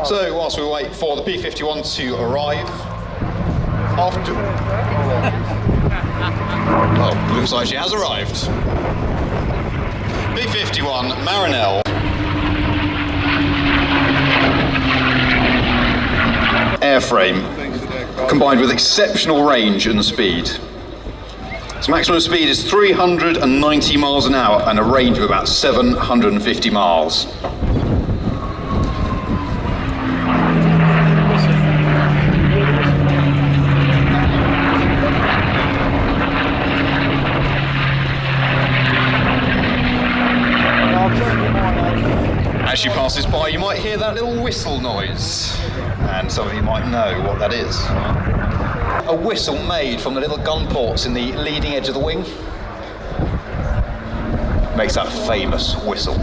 So whilst we wait for the P-51 to arrive, well, looks like she has arrived. P-51 Marinelle. Airframe, combined with exceptional range and speed. Its maximum speed is 390 miles an hour and a range of about 750 miles. As she passes by, you might hear that little whistle noise, and some of you might know what that is. A whistle made from the little gun ports in the leading edge of the wing. Makes that famous whistle.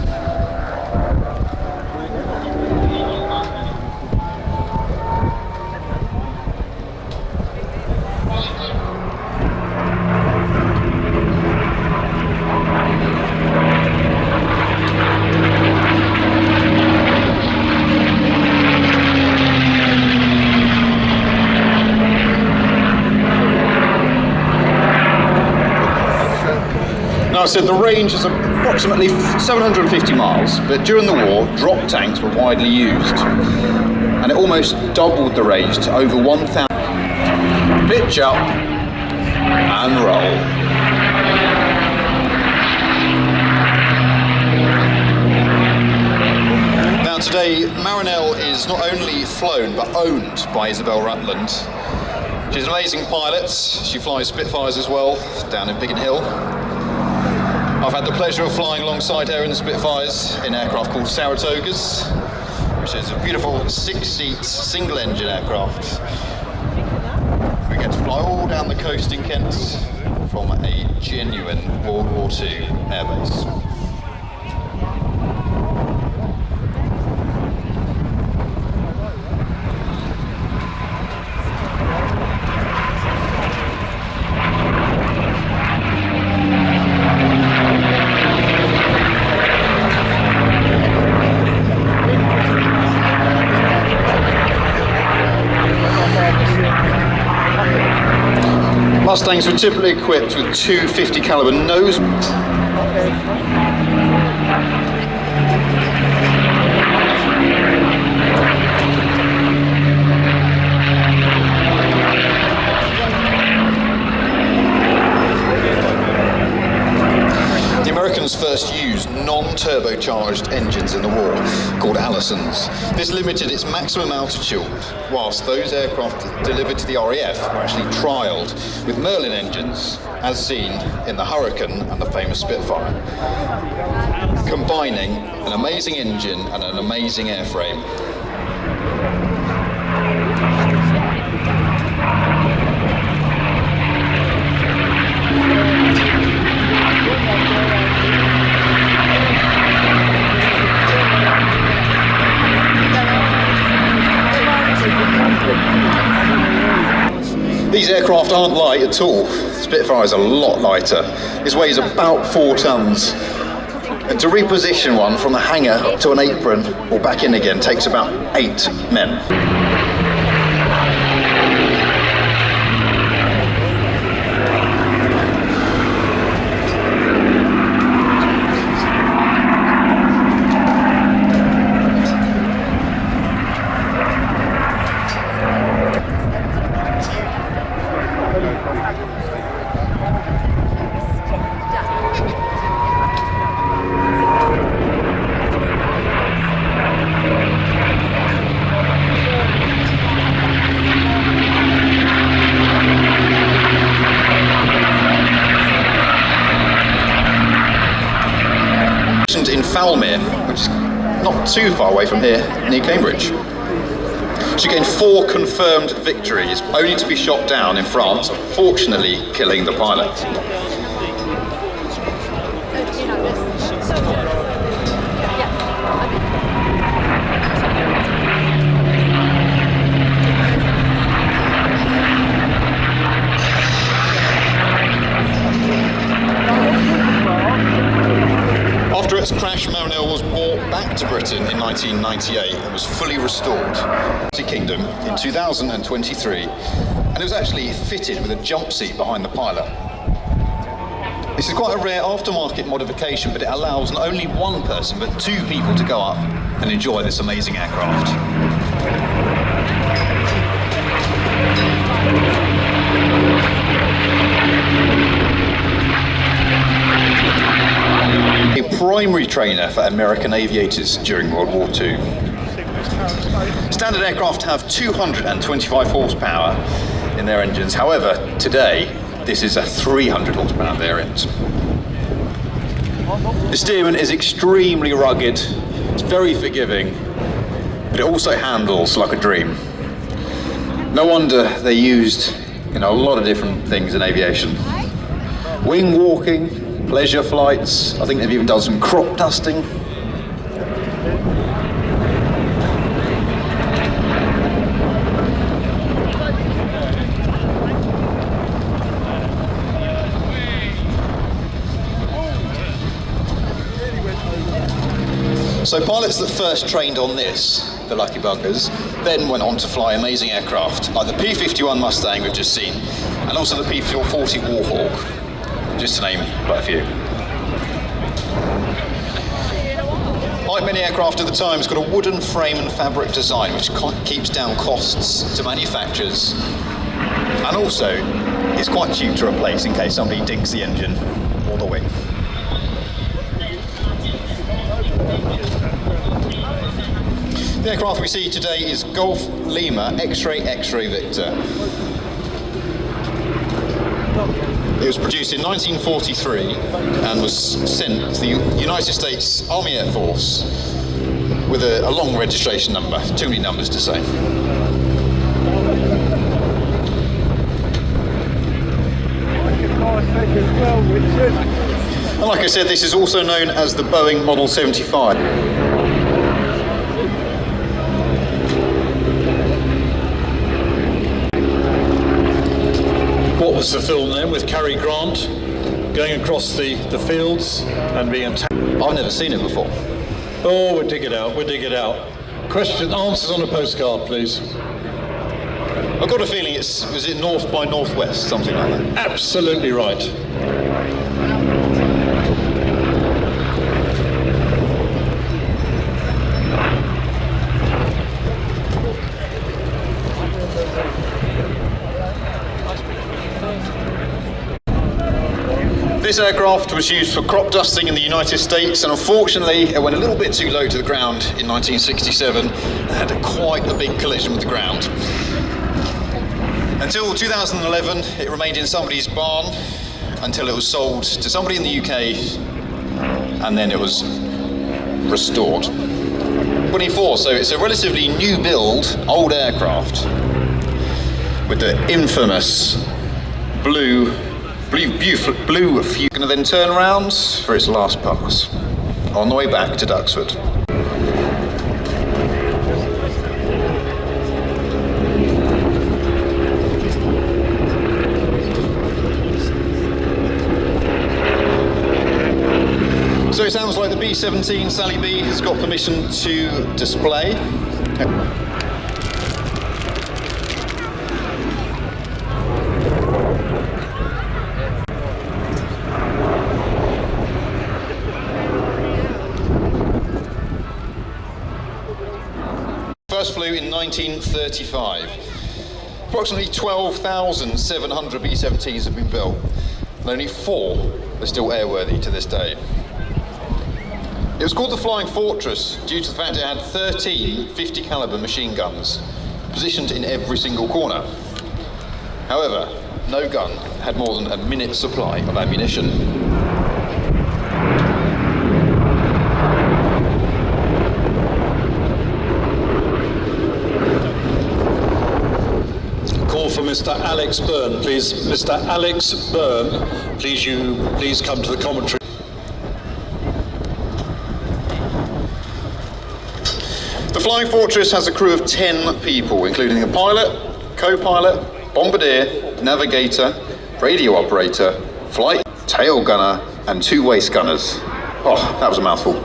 Now, I said the range is approximately 750 miles, but during the war, drop tanks were widely used, and it almost doubled the range to over 1,000. Pitch up and roll. Now today, Marinelle is not only flown, but owned by Isabel Rutland. She's an amazing pilot. She flies Spitfires as well, down in Biggin Hill. I've had the pleasure of flying alongside her in the Spitfires in an aircraft called Saratogas, which is a beautiful 6-seat, single-engine aircraft. We get to fly all down the coast in Kent from a genuine World War II airbase. Mustangs were typically equipped with two 50 caliber nose. The Americans first used non-turbocharged engines in the war, called Allisons. This limited its maximum altitude, whilst those aircraft delivered to the RAF were actually trialled with Merlin engines, as seen in the Hurricane and the famous Spitfire, combining an amazing engine and an amazing airframe. These aircraft aren't light at all. The Spitfire is a lot lighter. This weighs about 4 tons. And to reposition one from the hangar up to an apron or back in again takes about 8 men. In Falmere, which is not too far away from here, near Cambridge. She gained 4 confirmed victories, only to be shot down in France, fortunately killing the pilot. After its crash, Marinelle was brought back to Britain in 1998 and was fully restored to Kingdom in 2023, and it was actually fitted with a jump seat behind the pilot. This is quite a rare aftermarket modification, but it allows not only one person but two people to go up and enjoy this amazing aircraft. A primary trainer for American aviators during World War II. Standard aircraft have 225 horsepower in their engines. However, today, this is a 300 horsepower variant. The Stearman is extremely rugged, it's very forgiving, but it also handles like a dream. No wonder they're used in a lot of different things in aviation. Wing walking, pleasure flights, I think they've even done some crop dusting. So pilots that first trained on this, the lucky buggers, then went on to fly amazing aircraft like the P-51 Mustang we've just seen, and also the P-40 Warhawk, just to name quite a few. Like many aircraft at the time, it's got a wooden frame and fabric design which keeps down costs to manufacturers, and also it's quite cheap to replace in case somebody dinks the engine or the wing. The aircraft we see today is Golf Lima X-Ray Victor. It was produced in 1943 and was sent to the United States Army Air Force with a long registration number, too many numbers to say. And like I said, this is also known as the Boeing Model 75. What was the film then with Cary Grant going across the fields and being attacked? I've never seen it before. Oh, we'll dig it out, answers on a postcard, please. I've got a feeling was it North by Northwest, something like that? Absolutely right. This aircraft was used for crop dusting in the United States, and unfortunately it went a little bit too low to the ground in 1967 and had quite a big collision with the ground. Until 2011 it remained in somebody's barn until it was sold to somebody in the UK, and then it was restored. 24, so it's a relatively new build, old aircraft with the infamous blue fuel, and then turn around for its last pass on the way back to Duxford. So it sounds like the B-17 Sally B has got permission to display. First flew in 1935. Approximately 12,700 B-17s have been built, and only 4 are still airworthy to this day. It was called the Flying Fortress due to the fact it had 13 50 caliber machine guns positioned in every single corner. However, no gun had more than a minute's supply of ammunition. For Mr. Alex Byrne, please. Mr. Alex Byrne, please come to the commentary. The Flying Fortress has a crew of 10 people, including a pilot, co-pilot, bombardier, navigator, radio operator, flight, tail gunner, and 2 waist gunners. Oh, that was a mouthful.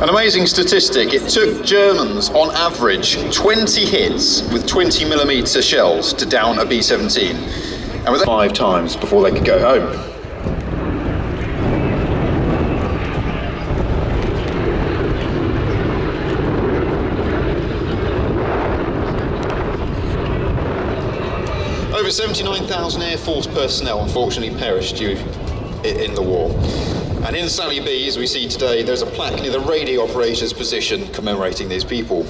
An amazing statistic, it took Germans on average 20 hits with 20mm shells to down a B-17. And with 5 times before they could go home. Over 79,000 Air Force personnel unfortunately perished in the war. And in Sally B, as we see today, there's a plaque near the radio operator's position commemorating these people.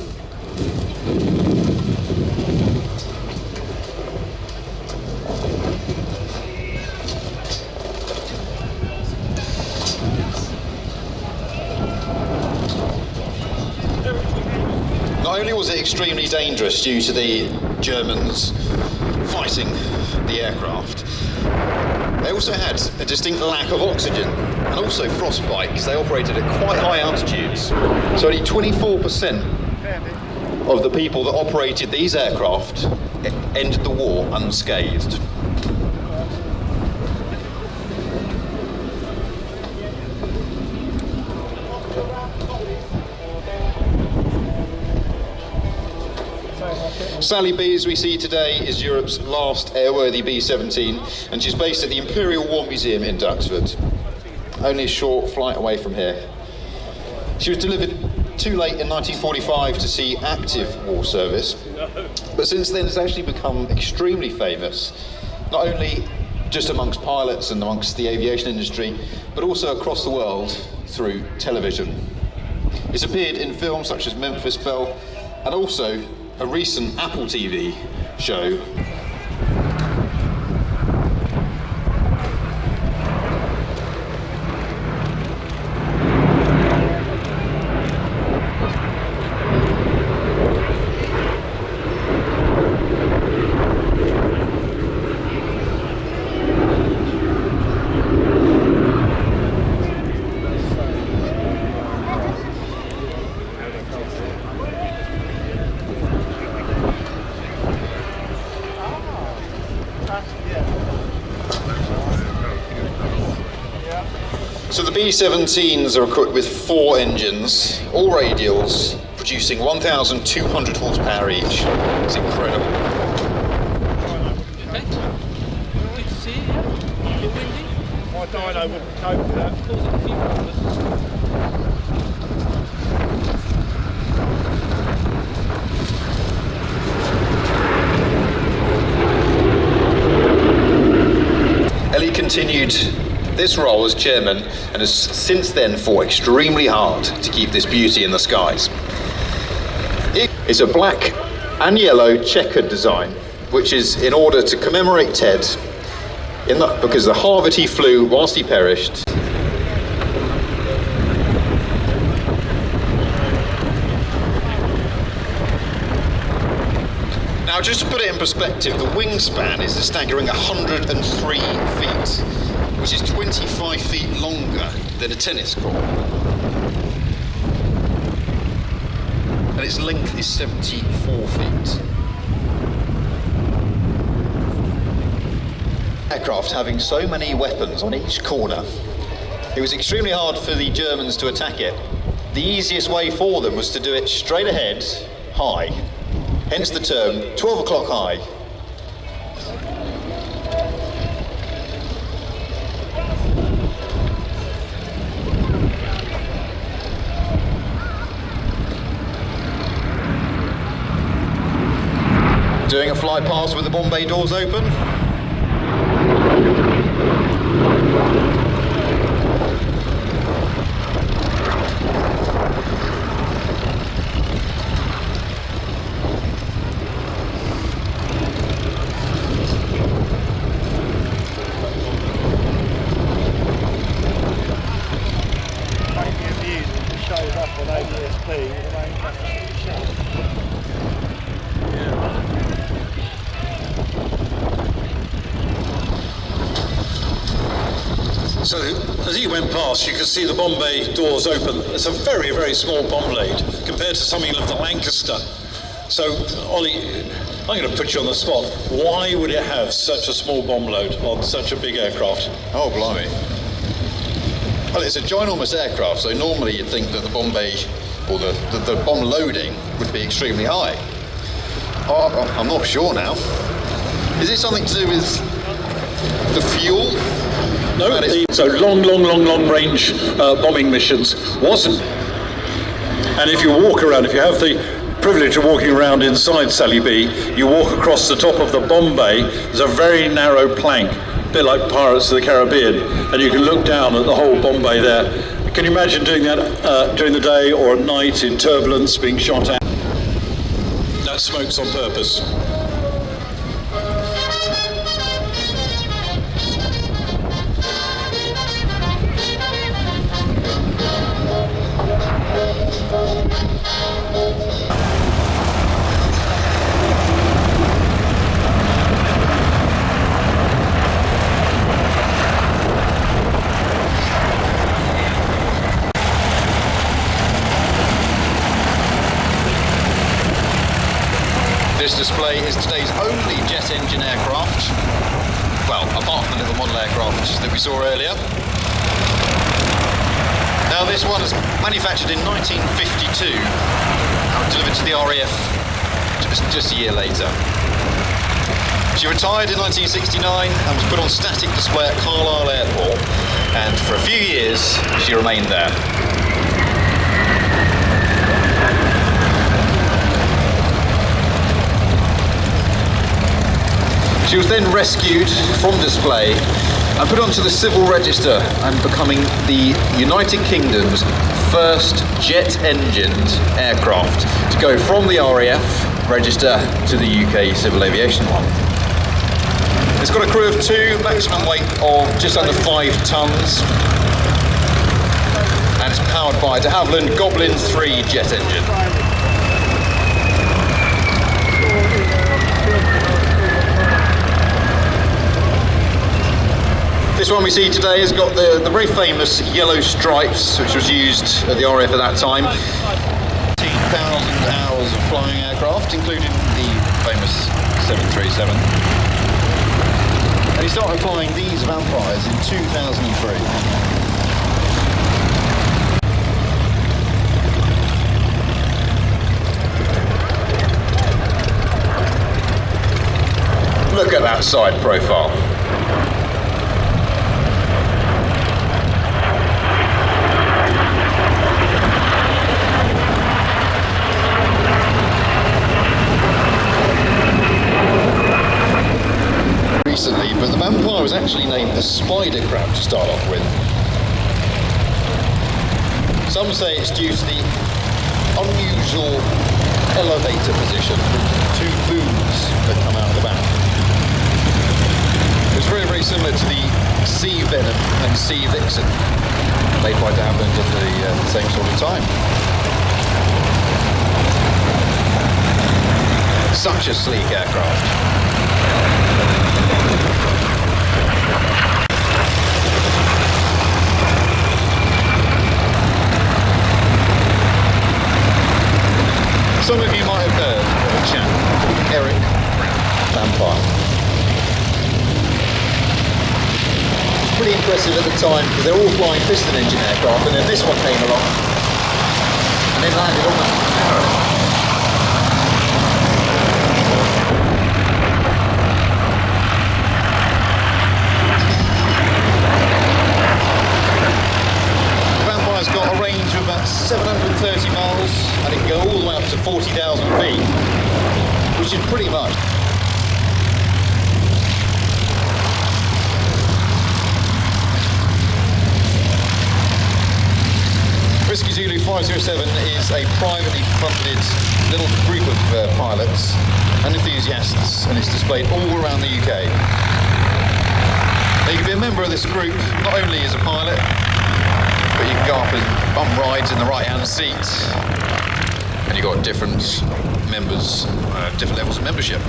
Not only was it extremely dangerous due to the Germans fighting the aircraft, they also had a distinct lack of oxygen and also frostbite because they operated at quite high altitudes. So only 24% of the people that operated these aircraft ended the war unscathed. Sally B, as we see today, is Europe's last airworthy B-17, and she's based at the Imperial War Museum in Duxford, only a short flight away from here. She was delivered too late in 1945 to see active war service, but since then has actually become extremely famous, not only just amongst pilots and amongst the aviation industry, but also across the world through television. It's appeared in films such as Memphis Belle, and also a recent Apple TV show. So the B-17s are equipped with 4 engines, all radials, producing 1,200 horsepower each. It's incredible. Okay. Good to see you, yeah? A bit windy? My dyno wouldn't cope with that. Causing a few problems. Ellie continued this role as chairman and has since then fought extremely hard to keep this beauty in the skies. It's a black and yellow checkered design, which is in order to commemorate Ted because the Harvard he flew whilst he perished. Now, just to put it in perspective, the wingspan is a staggering 103 feet, which is 25 feet longer than a tennis court. And its length is 74 feet. Aircraft having so many weapons on each corner, it was extremely hard for the Germans to attack it. The easiest way for them was to do it straight ahead, high. Hence the term 12 o'clock high. Doing a fly past with the bomb bay doors open. So as you went past, you could see the bomb bay doors open. It's a very, very small bomb blade compared to something of the Lancaster. So, Ollie, I'm going to put you on the spot. Why would it have such a small bomb load on such a big aircraft? Oh, blimey. Well, it's a ginormous aircraft, so normally you'd think that the bomb bay, or the bomb loading, would be extremely high. Oh, I'm not sure now. Is it something to do with the fuel? No, so long range bombing missions wasn't. And if you walk around, if you have the privilege of walking around inside Sally B, you walk across the top of the bomb bay. There's a very narrow plank, a bit like Pirates of the Caribbean, and you can look down at the whole bomb bay there. Can you imagine doing that during the day or at night in turbulence, being shot at? That smoke's on purpose. This display is today's only jet engine aircraft. Well, apart from the little model aircraft that we saw earlier. Now this one is manufactured in 1952 and delivered to the RAF just a year later. She retired in 1969 and was put on static display at Carlisle Airport, and for a few years she remained there. She was then rescued from display and put onto the civil register and becoming the United Kingdom's first jet-engined aircraft to go from the RAF register to the UK civil aviation one. It's got a crew of 2, maximum weight of just under 5 tonnes, and it's powered by the Havilland Goblin 3 jet engine. This one we see today has got the very famous yellow stripes, which was used at the RAF at that time. 18,000 hours of flying aircraft, including the famous 737. And he started flying these Vampires in 2003. Look at that side profile. Recently, but the Vampire was actually named the Spider Crab to start off with. Some say it's due to the unusual elevator position with 2 booms that come out of the back. It's very, very similar to the Sea Venom and Sea Vixen, made by Havilland at the same sort of time. Such a sleek aircraft. Some of you might have heard of a chap called Eric Vampire. It's pretty impressive at the time because they're all flying piston engine aircraft, and then this one came along and then landed on that. It's got a range of about 730 miles and it can go all the way up to 40,000 feet, which is pretty much. Whiskey Zulu 507 is a privately funded little group of pilots and enthusiasts, and it's displayed all around the UK. Now you can be a member of this group not only as a pilot, but you can go up and bum rides in the right-hand seat, and you've got different members, different levels of membership.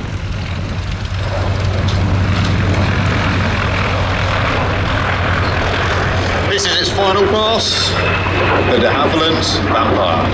This is its final pass, the de Havilland Vampire.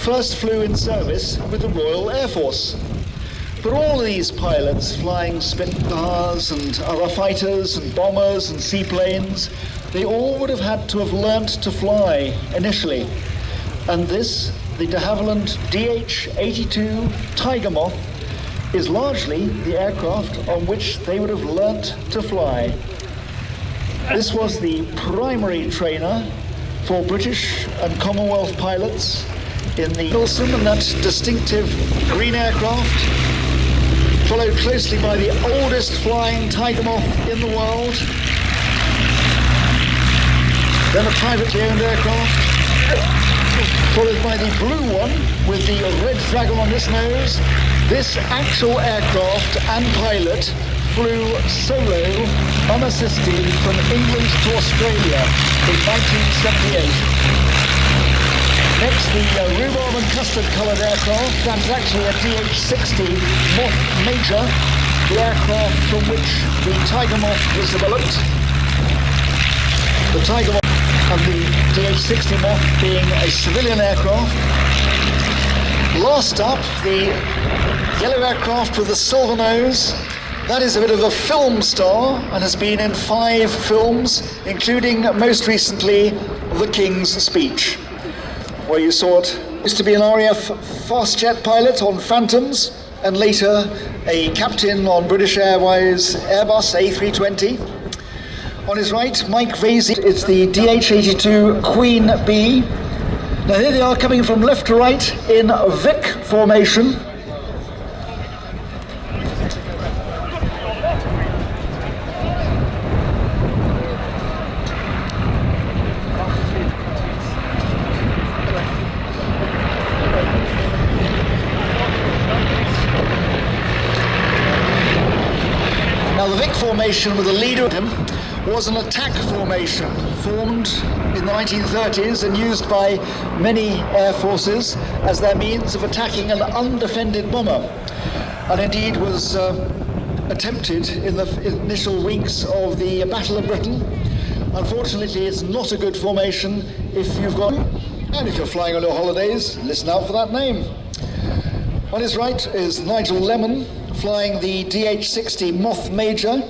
first flew in service with the Royal Air Force. But all of these pilots flying Spitfires and other fighters and bombers and seaplanes, they all would have had to have learnt to fly initially. And this, the de Havilland DH-82 Tiger Moth, is largely the aircraft on which they would have learnt to fly. This was the primary trainer for British and Commonwealth pilots in the Wilson and that distinctive green aircraft, followed closely by the oldest flying Tiger Moth in the world, then a privately owned aircraft, followed by the blue one with the red dragon on its nose. This actual aircraft and pilot flew solo, unassisted, from England to Australia in 1978. Next, the rhubarb and custard-coloured aircraft, that is actually a DH-60 Moth Major, the aircraft from which the Tiger Moth was developed. The Tiger Moth and the DH-60 Moth being a civilian aircraft. Last up, the yellow aircraft with the silver nose. That is a bit of a film star and has been in 5 films, including most recently The King's Speech, where you saw it. Used to be an RAF fast jet pilot on Phantoms, and later a captain on British Airways Airbus A320. On his right, Mike Vasey. It's the DH-82 Queen Bee. Now here they are coming from left to right in Vic formation. Now the Vic formation with the leader of him was an attack formation formed in the 1930s and used by many air forces as their means of attacking an undefended bomber, and indeed was attempted in the initial weeks of the Battle of Britain. Unfortunately, it's not a good formation if you've got, and if you're flying on your holidays, listen out for that name. On his right is Nigel Lemon, flying the DH-60 Moth Major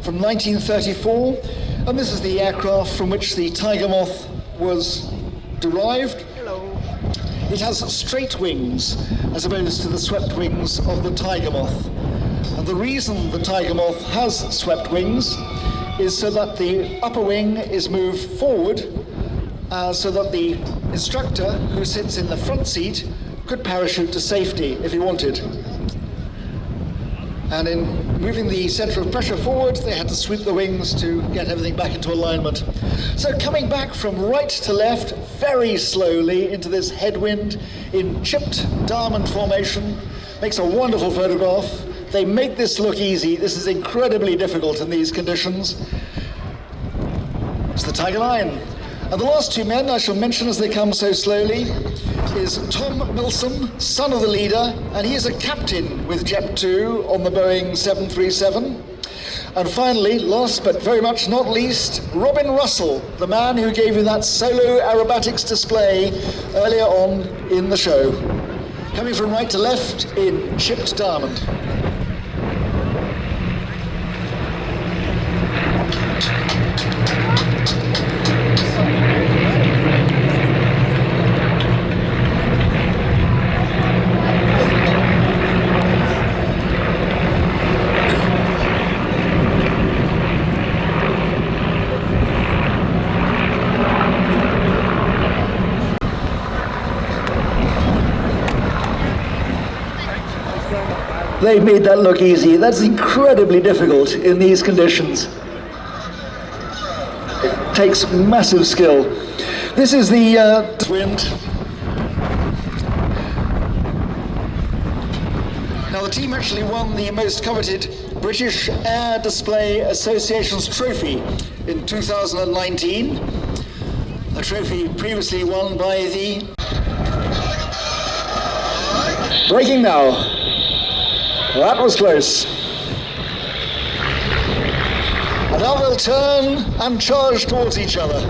from 1934, and this is the aircraft from which the Tiger Moth was derived. Hello. It has straight wings as opposed to the swept wings of the Tiger Moth. And the reason the Tiger Moth has swept wings is so that the upper wing is moved forward so that the instructor who sits in the front seat could parachute to safety if he wanted. And in moving the centre of pressure forward, they had to sweep the wings to get everything back into alignment. So coming back from right to left very slowly into this headwind in chipped diamond formation makes a wonderful photograph. They make this look easy. This is incredibly difficult in these conditions. It's the Tiger Line. And the last 2 men I shall mention as they come so slowly is Tom Milsom, son of the leader, and he is a captain with JEP2 on the Boeing 737. And finally, last but very much not least, Robin Russell, the man who gave you that solo aerobatics display earlier on in the show. Coming from right to left in chipped diamond. They made that look easy. That's incredibly difficult in these conditions. It takes massive skill. This is the wind. Now the team actually won the most coveted British Air Display Association's trophy in 2019. A trophy previously won by the... Braking now. That was close. And now they'll turn and charge towards each other.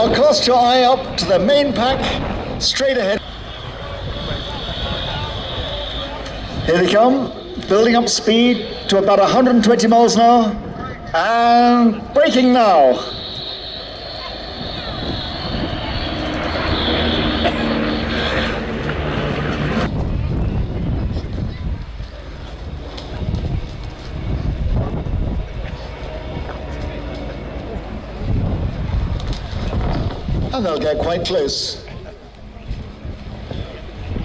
Now cast your eye up to the main pack, straight ahead. Here they come, building up speed to about 120 miles an hour, and braking now. And they'll get quite close,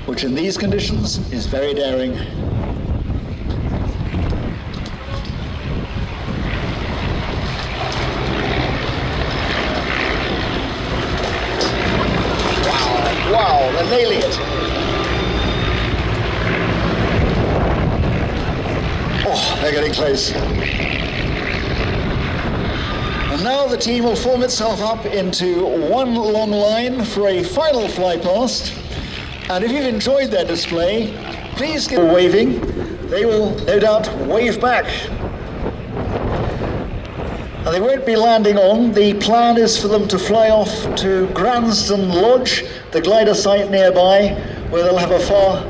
which in these conditions is very daring. Wow, they're nailing it. Oh, they're getting close. And now the team will form itself up into one long line for a final fly past. And if you've enjoyed their display, please give a waving. They will no doubt wave back. And they won't be landing on. The plan is for them to fly off to Gransden Lodge, the glider site nearby, where they'll have a far.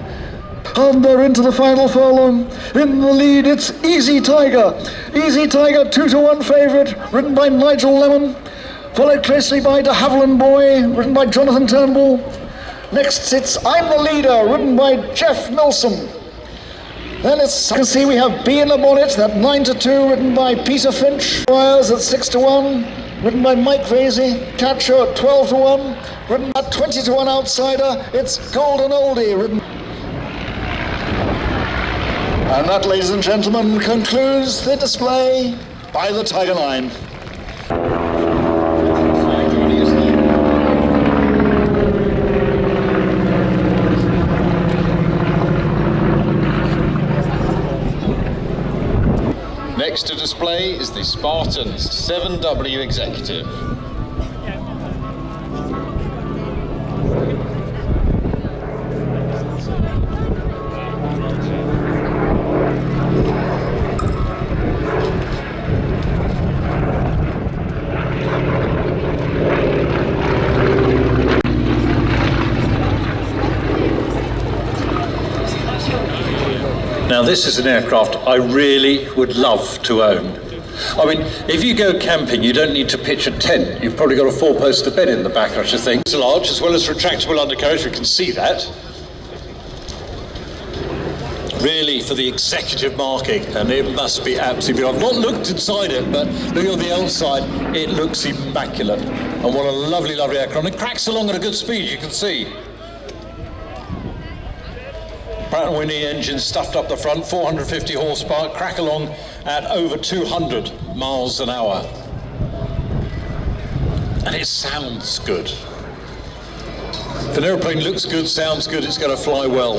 And they're into the final furlong. In the lead, it's Easy Tiger. Easy Tiger, 2-1 favourite, ridden by Nigel Lemon. Followed closely by De Havilland Boy, ridden by Jonathan Turnbull. Next sits I'm the Leader, ridden by Jeff Milsom. Then it's, you can see we have Bee in the Bonnet, that 9-2, ridden by Peter Finch. Wires at 6-1, ridden by Mike Vasey. Catcher at 12-1, ridden by 20-1 outsider. It's Golden Oldie, ridden. And that, ladies and gentlemen, concludes the display by the Tiger Line. Next to display is the Spartan's 7W Executive. Now this is an aircraft I really would love to own. I mean, if you go camping, you don't need to pitch a tent. You've probably got a 4-poster bed in the back, I should think. It's large, as well as retractable undercarriage, we can see that. Really for the executive marking, and it must be absolutely beautiful. I've not looked inside it, but looking on the outside, it looks immaculate. And what a lovely, lovely aircraft. And it cracks along at a good speed, you can see. Pratt & Whitney engine stuffed up the front, 450 horsepower, crack along at over 200 miles an hour. And it sounds good. If an airplane looks good, sounds good, it's going to fly well.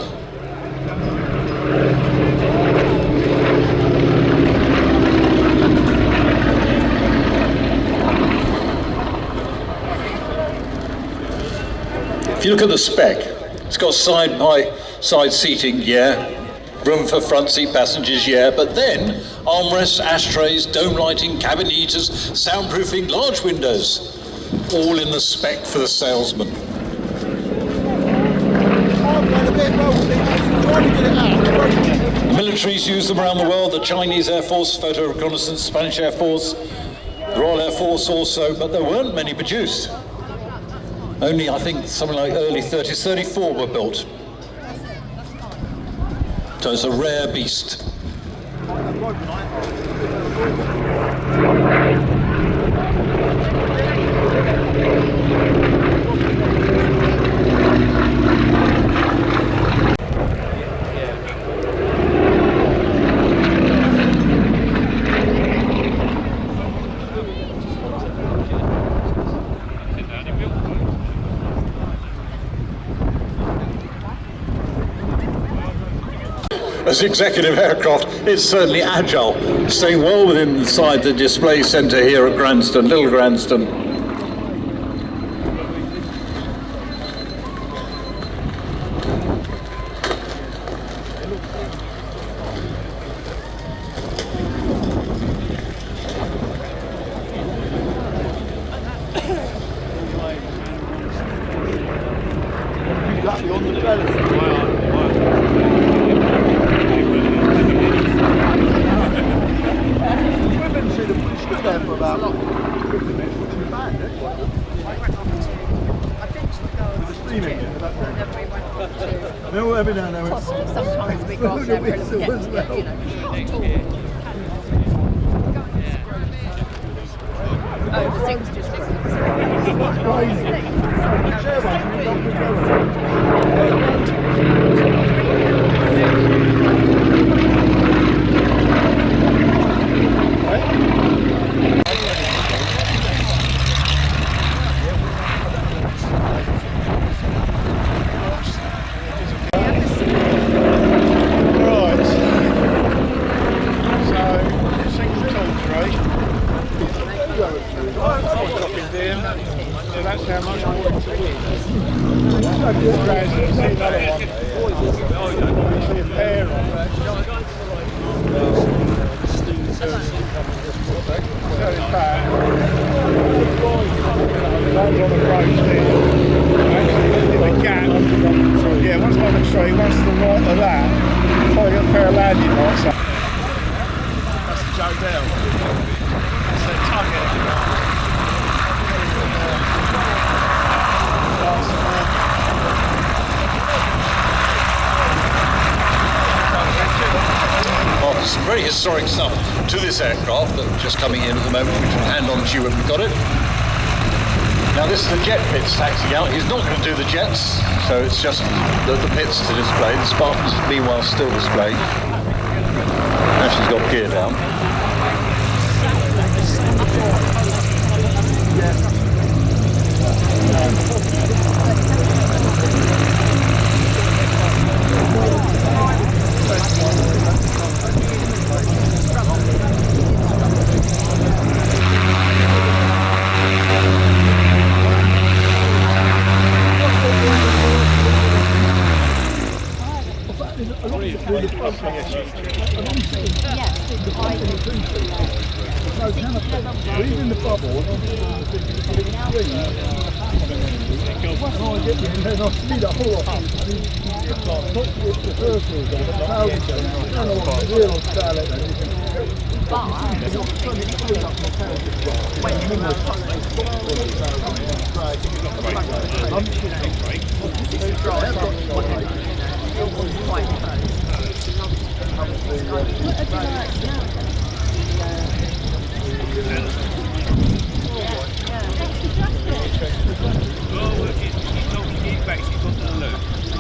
If you look at the spec, it's got side seating, yeah. Room for front seat passengers, yeah. But then armrests, ashtrays, dome lighting, cabin heaters, soundproofing, large windows, all in the spec for the salesman. The militaries use them around the world. The Chinese Air Force, photo reconnaissance, Spanish Air Force, the Royal Air Force also, but there weren't many produced. Only, I think, something like early 30s, 34 were built. So it's a rare beast. As executive aircraft, it's certainly agile, staying well within inside the display centre here at Gransden, Little Gransden. So that's how much I want to win. Gransden, see another one. You see a pair on it. So it's back. One's on the approach there. Actually, in the gap. Yeah, one's on the tree, one's to the right of that. Probably got a pair of landing lights up. That's the Joe Bell. That's the tug. Some very historic stuff to this aircraft that's just coming in at the moment, which will hand on to you when we've got it. Now this is the jet pits taxiing out. He's not going to do the jets, so it's just the pits to display. The Spartans meanwhile still displaying. Ashley's got gear down. Reading the bubble, and I get in and I see the whole lot. Not the first one, but the house and real salad and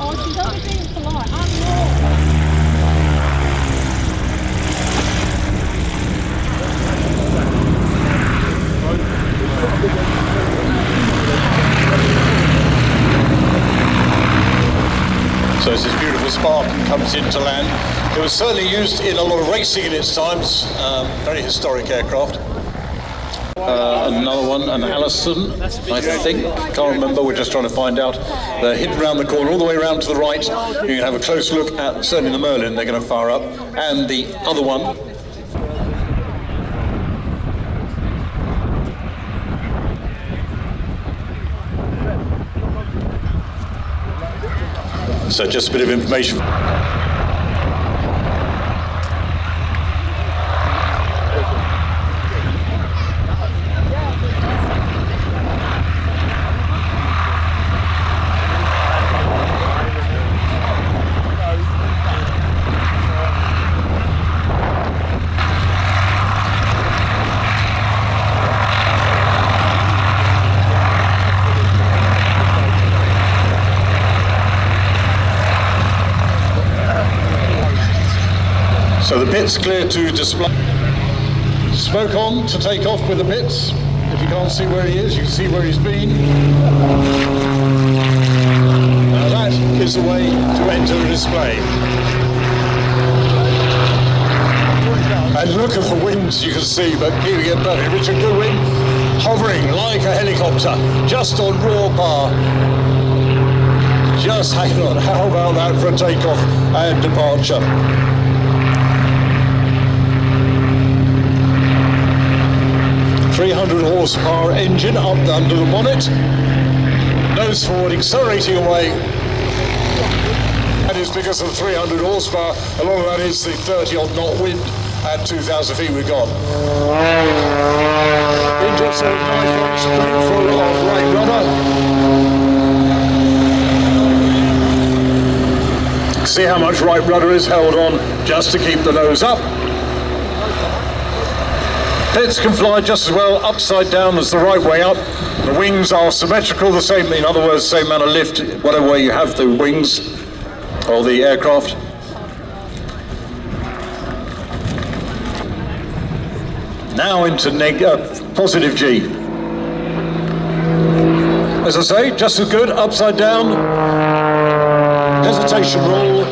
oh, she's only being polite. I'm not. So as this beautiful Spartan comes into land, it was certainly used in a lot of racing in its times. Very historic aircraft. Another one, an Allison, I think. Can't remember, we're just trying to find out. They're hidden around the corner, all the way around to the right. You can have a close look at, certainly the Merlin, they're going to fire up. And the other one. So just a bit of information. So the pit's clear to display. Smoke on to take off with the pits. If you can't see where he is, you can see where he's been. Now that is the way to enter the display. And look at the winds you can see, but here we get perfect. Richard Goodwin hovering like a helicopter, just on raw bar. Just hang on, how about that for a takeoff and departure? .300 horsepower engine up under the bonnet, nose forward, accelerating away. That is because of the 300 horsepower. A lot of that is the 30-odd knot wind at 2,000 feet we've got. Into a sort of nice full of right rudder. see how much right rudder is held on just to keep the nose up. Pits can fly just as well upside down as the right way up. The wings are symmetrical, the same, in other words, same amount of lift, whatever way you have the wings or the aircraft. Now into positive G. As I say, just as good, upside down, hesitation roll.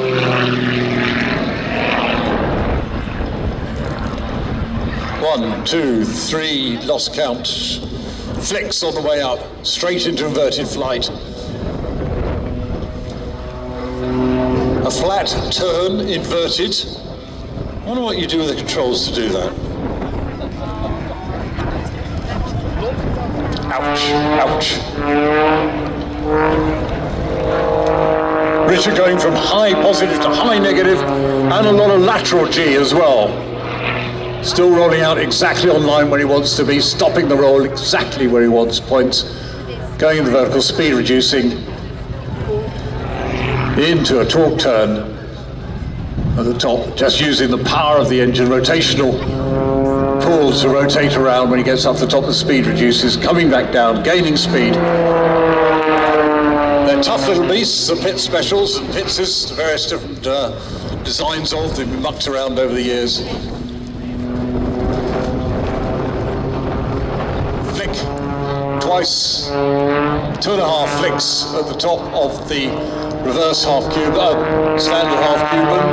One, two, three, lost count. Flicks on the way up, straight into inverted flight. A flat turn, inverted. I wonder what you do with the controls to do that. Ouch, ouch. Richard going from high positive to high negative, and a lot of lateral G as well. Still rolling out exactly on line where he wants to be, stopping the roll exactly where he wants points, going into vertical, speed reducing, into a torque turn at the top, just using the power of the engine, rotational pull to rotate around when he gets up the top, the speed reduces, coming back down, gaining speed. They're tough little beasts, the pit specials and pitses, various different designs of them, been mucked around over the years. Flick, twice, 2.5 flicks at the top of the reverse half cube, standard half Cuban.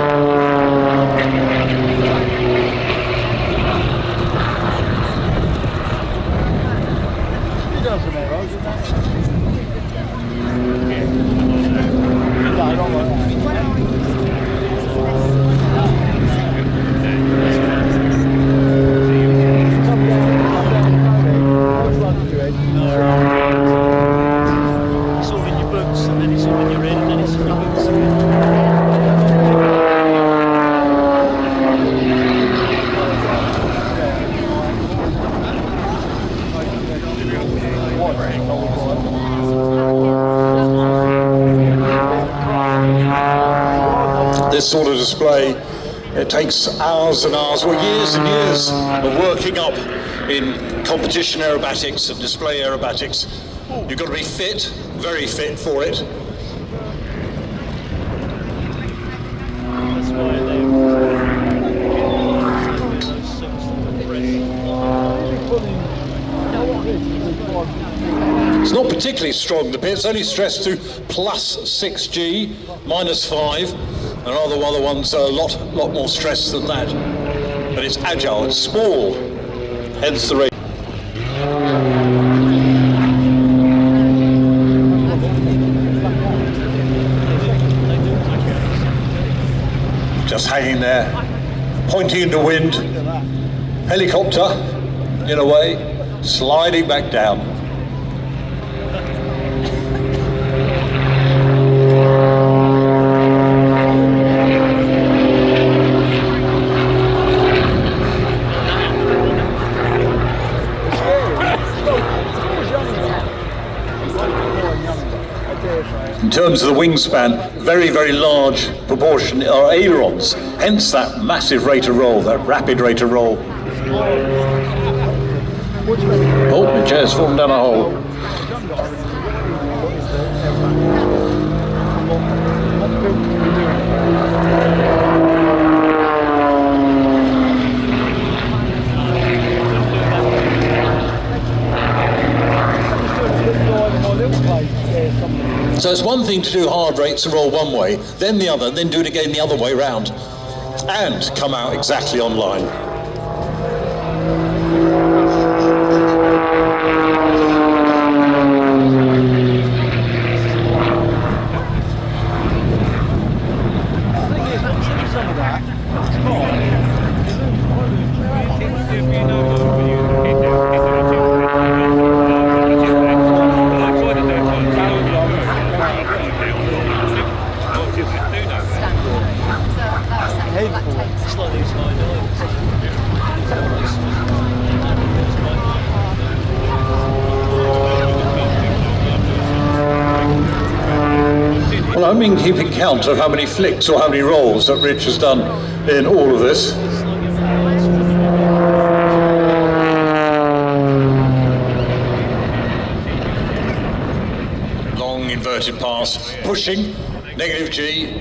This sort of display, it takes hours and hours, well years and years of working up in competition aerobatics and display aerobatics. You've got to be fit, very fit for it. It's not particularly strong, the pit's only stressed to plus 6G, minus 5. And all the other ones are a lot more stress than that. But it's agile, it's small, hence the rate. Just hanging there, pointing into wind. Helicopter, in a way, sliding back down. In terms of the wingspan, very, very large proportion are ailerons, hence that massive rate of roll, that rapid rate of roll. Oh, my chair's fallen down a hole. So it's one thing to do hard rates and roll one way, then the other, then do it again the other way round, and come out exactly on line. haven't been keeping count of how many flicks or how many rolls that Rich has done in all of this. Long inverted pass, pushing, negative G.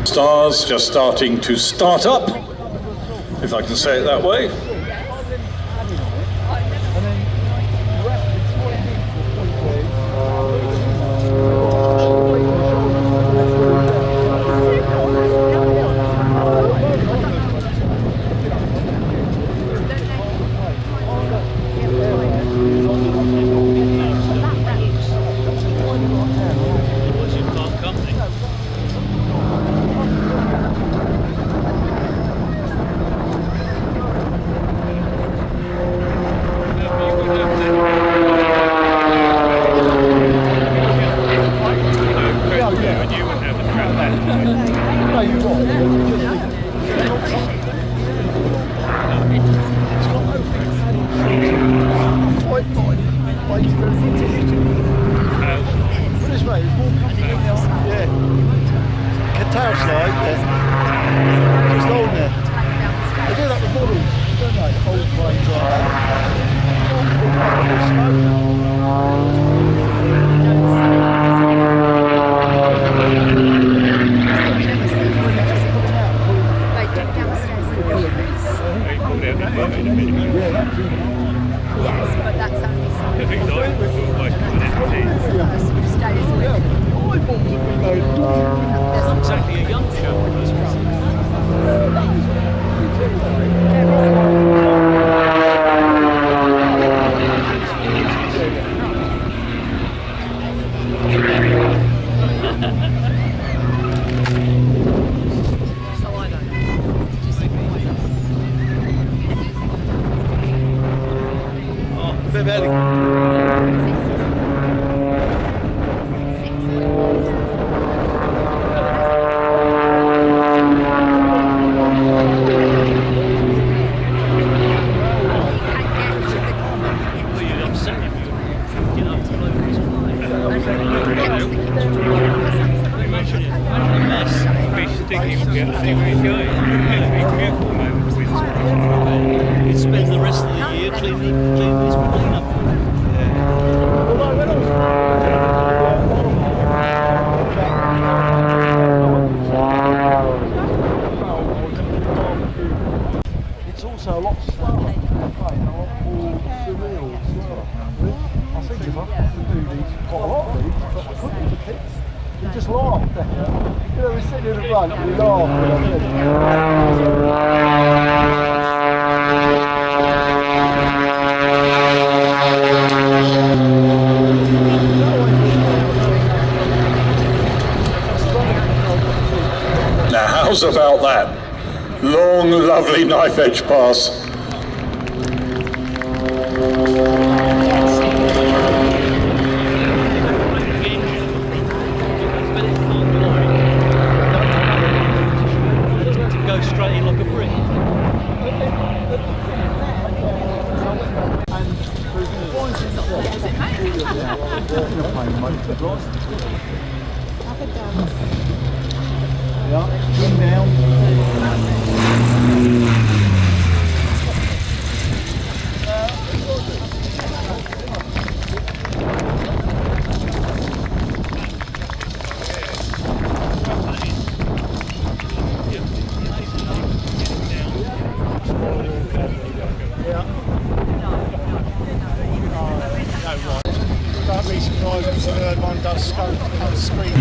Stars just starting to start up, if I can say it that way. How's about that? Long, lovely knife edge pass. Go straight in like a brick. Don't be surprised if the third one does scream.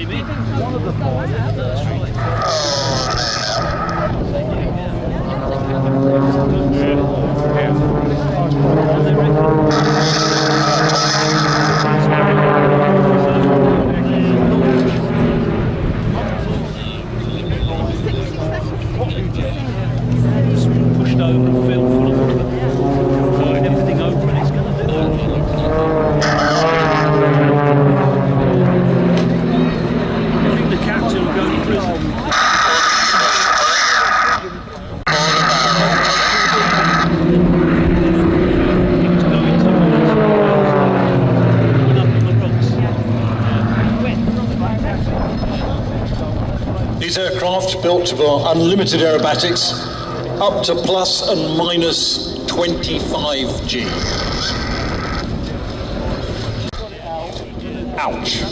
came in. One of the pushed over and filled full of water, blowing everything over, and it's going to do that. I think the captain will go to prison. These aircraft built for unlimited aerobatics up to plus and minus 25 G. Ouch.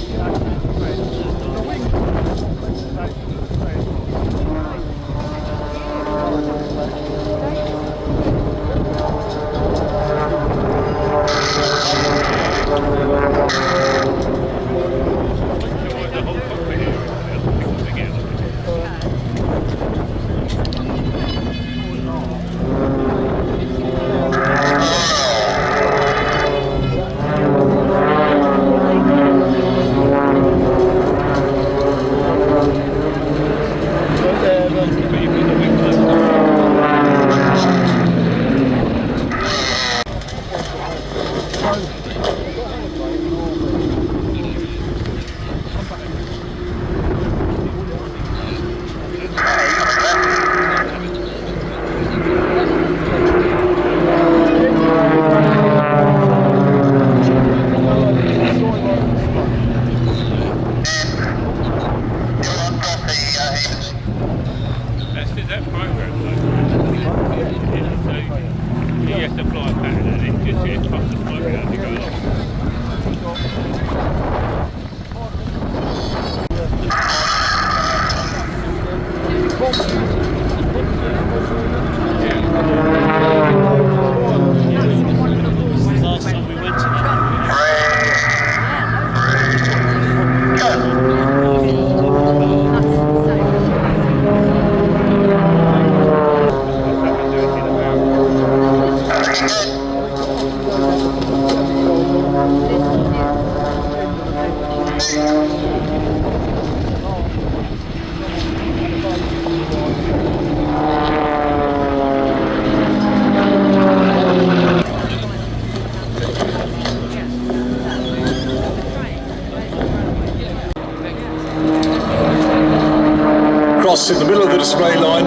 In the middle of the display line.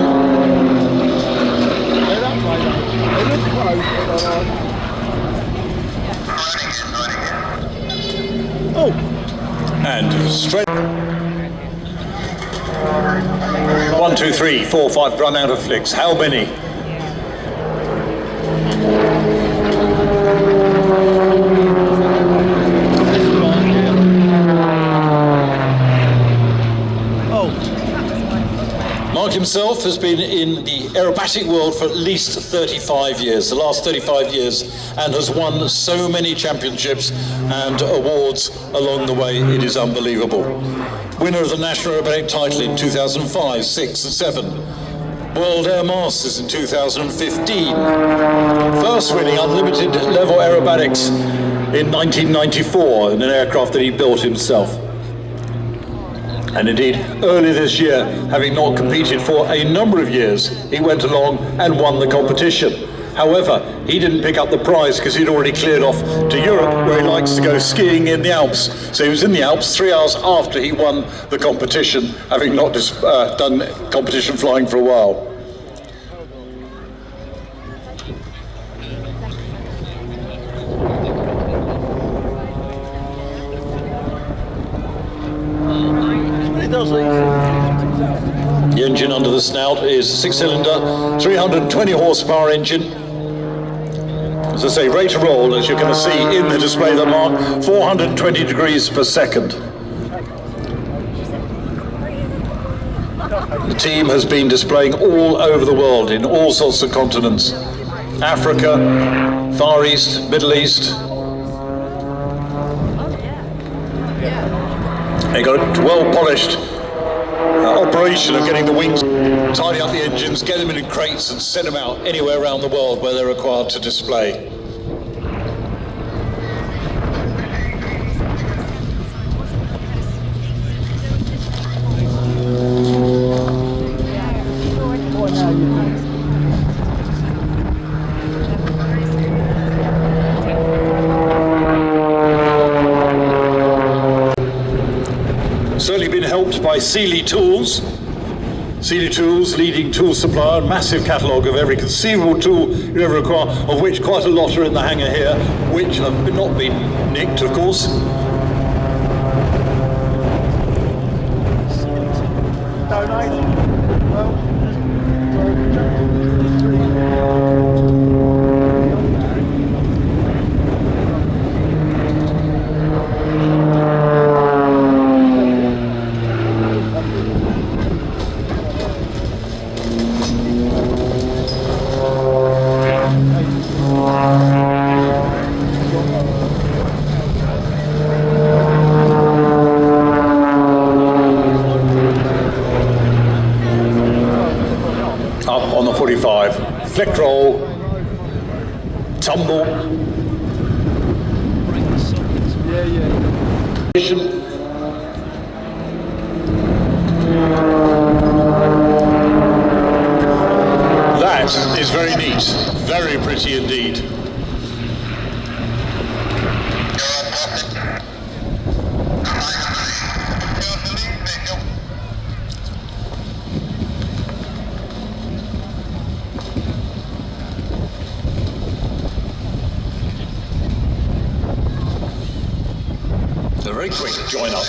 Oh, and straight. 1, 2, 3, 4, 5. Run out of flicks. How many? Mark himself has been in the aerobatic world for at least 35 years, the last 35 years, and has won so many championships and awards along the way, it is unbelievable. Winner of the National Aerobatic title in 2005, 6 and 7. World Air Masters in 2015. First winning unlimited level aerobatics in 1994 in an aircraft that he built himself. And indeed, earlier this year, having not competed for a number of years, he went along and won the competition. However, he didn't pick up the prize because he'd already cleared off to Europe, where he likes to go skiing in the Alps. So he was in the Alps 3 hours after he won the competition, having not done competition flying for a while. The engine under the snout is a 6-cylinder, 320 horsepower engine. As I say, rate of roll, as you're going to see in the display that mark, 420 degrees per second. The team has been displaying all over the world, in all sorts of continents. Africa, Far East, Middle East. They got a well-polished operation of getting the wings, tidy up the engines, get them in crates and send them out anywhere around the world where they're required to display. Certainly been helped by Sealy Tools. Sealy Tools, leading tool supplier, massive catalogue of every conceivable tool you ever require, of which quite a lot are in the hangar here, which have not been nicked, of course. On the 45, flick roll, tumble. That is very neat, very pretty indeed. A very quick join up.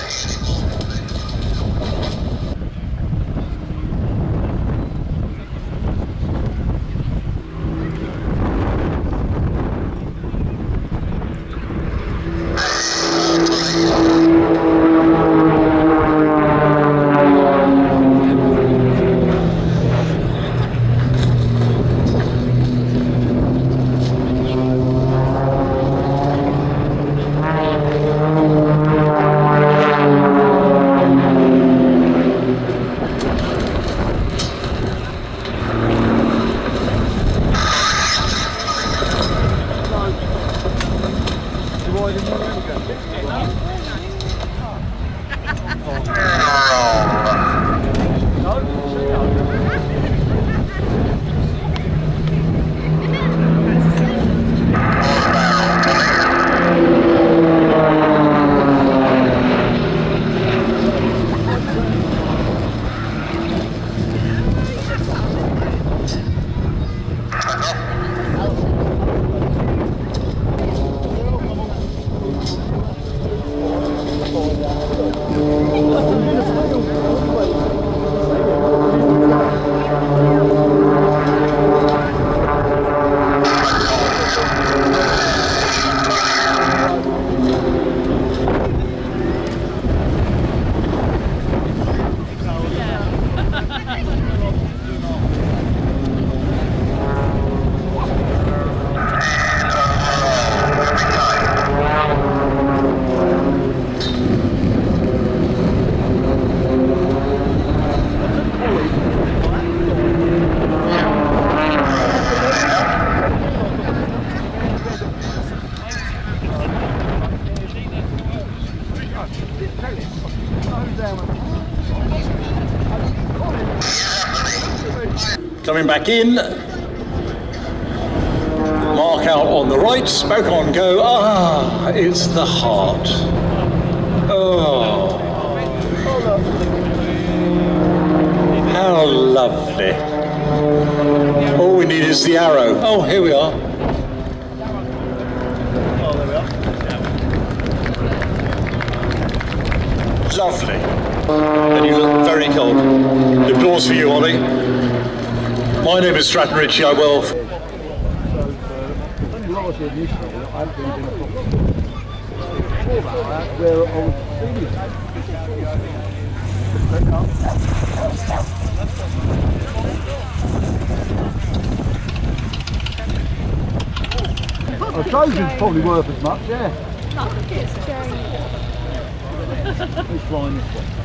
Coming back in, mark out on the right, smoke on, go, ah, it's the heart. Oh, how lovely. All we need is the arrow. Oh, here we are. Lovely. And you look very cold. The applause for you, Ollie. My name is Stratton Ritchie, I will. Trojan's probably worth as much, yeah. I think it's cherry. Who's flying this one?